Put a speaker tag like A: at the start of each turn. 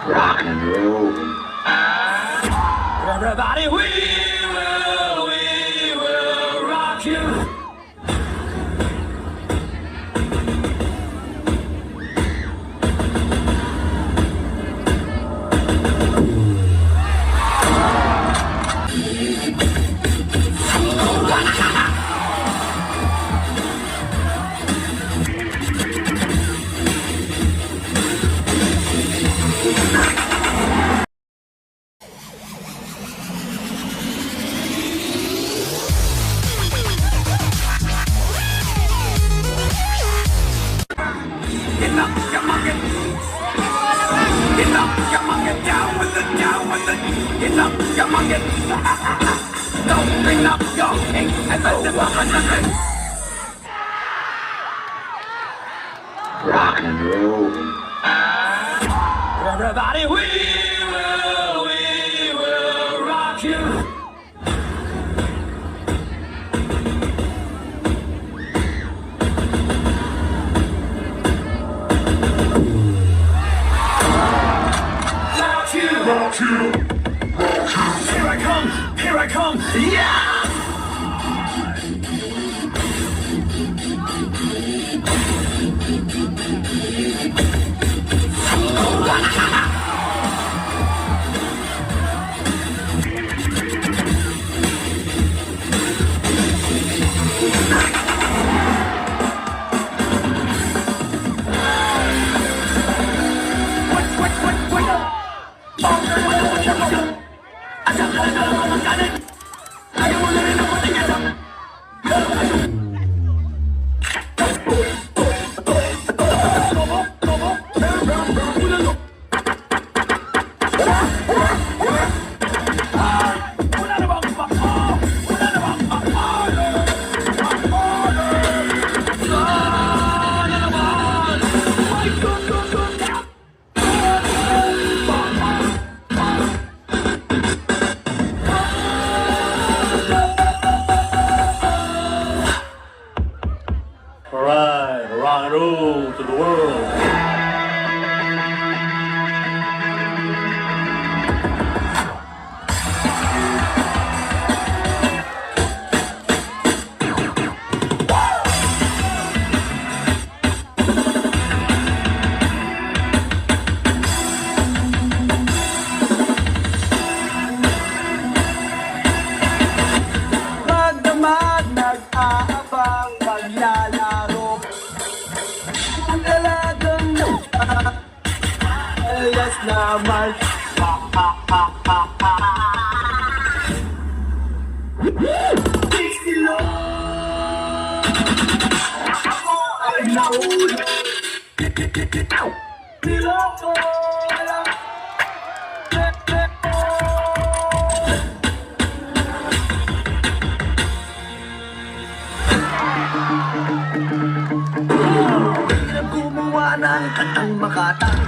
A: Rock and roll.
B: Everybody, we will rock you.
A: Rock and roll.
B: Everybody, we will rock you. Rock you, rock you, rock you. Here I come, yeah!
C: Alright, rock and roll to the world.
B: Magdamag, nag-aabang, paglalaro. Ang dalagang alas naman. Silo, ako ay nahuli. Niloko, alam. Gumawa ng katang makatang.